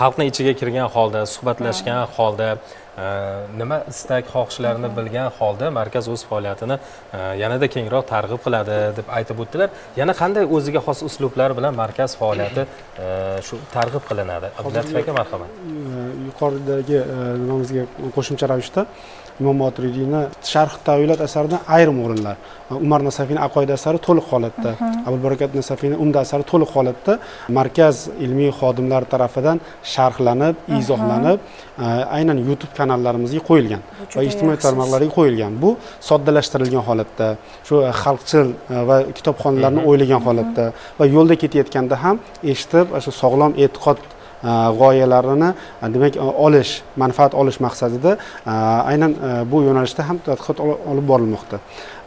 xalqning ichiga kirgan holda, suhbatlashgan holda, nima istak xohishlarini bilgan holda markaz o'z faoliyatini yanada kengroq targ'ib qiladi deb aytib o'tdilar. Yana qanday o'ziga xos uslublar bilan markaz faoliyati shu targ'ib qilinadi? Abdulatif aka, marhamat. Yuqoridagi nimamizga qo'shimcha ravishda Imom Moturidiyni Sharh Tavilat asaridan ayrim o'rinlar, Umar Nasafiyning Aqoida asari to'liq holatda, Abul Barakat Nasafiyning Umda asari to'liq holatda markaz ilmiy xodimlar tomonidan sharhlanib, izohlanib, aynan YouTube kanallarimizga qo'yilgan va ijtimoiy tarmoqlarga qo'yilgan. Bu soddalashtirilgan holatda, shu xalqchil va kitobxonlarni o'ylagan holatda va yo'lda ketayotganda ham eshitib, shu sog'lom e'tiqod g'oyalarini demak olish, manfaat olish maqsadida aynan bu yo'nalishda ham tadqiqot olib borilmoqda.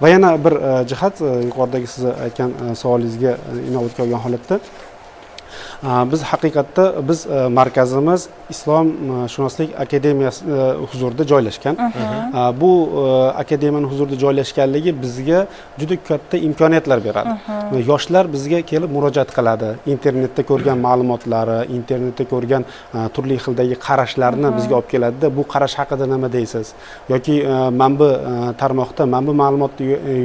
Va yana bir jihat, yuqoridagi siz aytgan savolingizga inobatga olgan holatda biz haqiqatda markazimiz Islom shunoslik akademiyasi huzurida joylashgan. Bu akademiyaning huzurida joylashganligi bizga juda katta imkoniyatlar beradi. Yoshlar bizga kelib murojaat qiladi. Internetda ko'rgan ma'lumotlari, internetda ko'rgan turli xildagi qarashlarni bizga olib keladi-da, bu qarash haqida nima deysiz? Yoki mana bu tarmoqda mana bu ma'lumot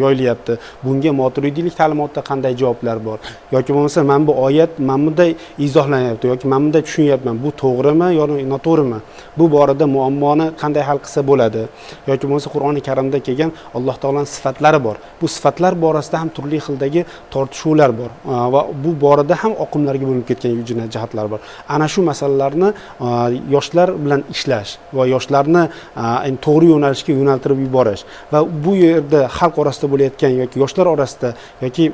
yoyilyapti. Bunga moturidiylik ta'limotida qanday javoblar bor? Yoki bo'lmasa mana bu oyat mana bunday izohlanyapti yoki men bunday tushunyapman, bu to'g'rimi yoki noto'g'rimi? Bu borada muammoni qanday hal qilsa bo'ladi? Yoki bo'lmasa Qur'oni Karimda kelgan Alloh taolaning sifatlari bor. Bu sifatlar borasida ham turli xildagi tortishuvlar bor va bu borada ham oqimlarga bo'linib ketgan jihatlar bor. Ana shu masalalarni yoshlar bilan ishlash va yoshlarni to'g'ri yo'nalishga yo'naltirib yuborish va bu yerda xalq orasida bo'layotgan yoki yoshlar orasida yoki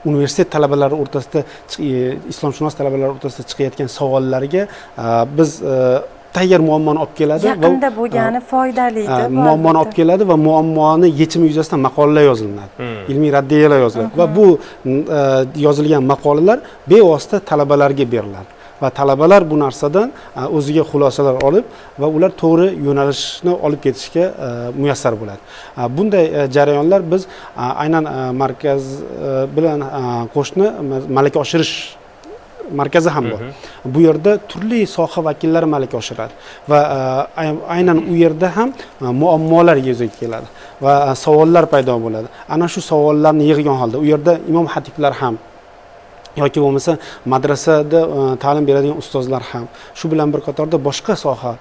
universitet talabalari o'rtasida, islomshunos talabalar o'rtasida chiqayotgan savollarga biz tayyor muammoni olib keladi va yaqinda bo'lgani foydali edi. Muammoni olib keladi va muammoni yechimi yuzasidan maqolalar yoziladi. Ilmiy raddiyalar yoziladi va bu yozilgan maqolalar bevosita talabalarga beriladi. Va talabalar bu narsadan o'ziga xulosalar olib va ular to'g'ri yo'nalishni olib ketishga muyassar bo'ladi. Bunday jarayonlar biz aynan markaz bilan qo'shni malaka oshirish markazi ham bor. Bu yerda turli soha vakillari malaka oshiradi va aynan u yerda ham muammolar yuzaga keladi va savollar paydo bo'ladi. Ana shu savollarni yig'gan holda u yerda imom xatiblar ham yoki bo'lmasa madrasada ta'lim beradigan ustozlar ham, shu bilan bir qatorda boshqa soha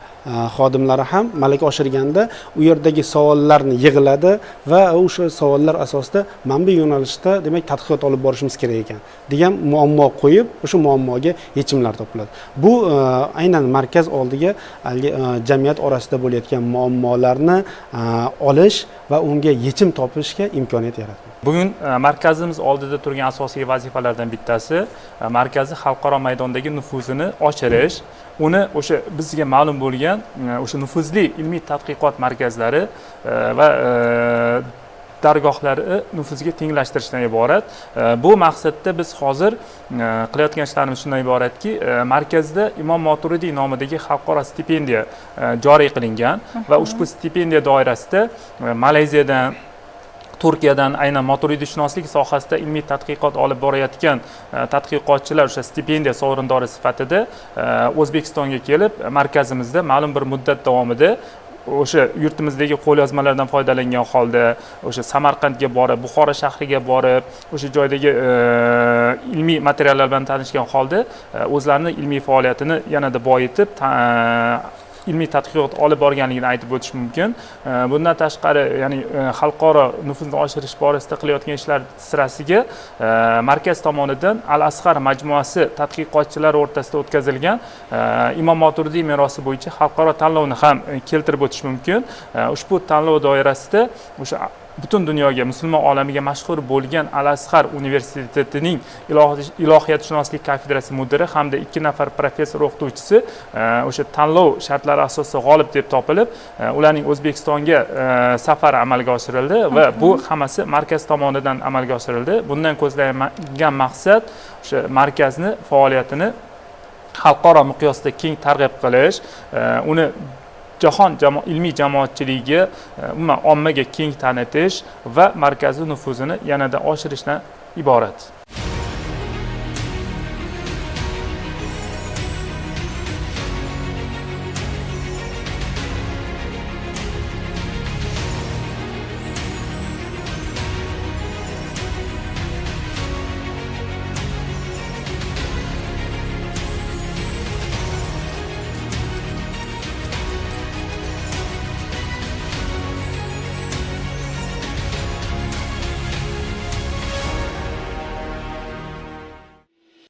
xodimlari ham malaka oshirganda u yerdagi savollarni yig'iladi va o'sha savollar asosida mana bu yo'nalishda demak tadqiqot olib borishimiz kerak ekan degan muammo qo'yib, o'sha muammoga yechimlar topiladi. Bu aynan markaz oldiga jamiyat orasida bo'layotgan muammolarni olish va unga yechim topishga imkoniyat yaratadi. Bugun markazimiz oldida turgan asosiy vazifalardan bittasi markazi xalqaro maydondagi nufuzini oshirish, uni o'sha bizga ma'lum bo'lgan o'sha nufuzli ilmiy tadqiqot markazlari va dargohlari nufuzga tenglashtirishdan iborat. Bu maqsadda biz hozir qilayotgan ishlarimiz shundan iboratki, markazda Imom Moturidiy nomidagi xalqaro stipendiya joriy qilingan va ushbu stipendiya doirasida Malayziyadan, Turkiyadan aynan moturidiyşünoslik sohasida ilmiy tadqiqot olib borayotgan tadqiqotchilar o'sha stipendiya sovrindori sifatida O'zbekistonga kelib, markazimizda ma'lum bir muddat davomida o'sha yurtimizdagi qo'lyozmalardan foydalangan holda o'sha Samarqandga borib, Buxoro shahriga borib, o'sha joydagi ilmiy materiallar bilan tanishgan holda o'zlarining ilmiy faoliyatini yanada boyitib, ilmiy tadqiqot olib borganligini aytib o'tish mumkin. Bundan tashqari, ya'ni xalqaro nufuzni oshirish borasida qilayotgan ishlar sirasiga markaz tomonidan Al-Asqar majmuasi tadqiqotchilari o'rtasida o'tkazilgan Imom Moturidiy merosi bo'yicha xalqaro tanlovni ham keltirib o'tish mumkin. Ushbu tanlov doirasida o'sha butun dunyoga, musulmon olamiga mashhur bo'lgan Al-Asqar universitetining ilohiyatshunoslik kafedrasi mudiri hamda 2 nafar professor o'qituvchisi o'sha tanlov shartlari asosida g'olib deb topilib, ularning O'zbekistonga safari amalga oshirildi va bu hammasi markaz tomonidan amalga oshirildi. Bundan ko'zlangan maqsad o'sha markazni faoliyatini xalqaro miqyosda keng targ'ib qilish, uni jahon ilmiy jamoatchiligiga, umuman ommaga keng tanitish va markazi nufuzini yanada oshirishdan iborat.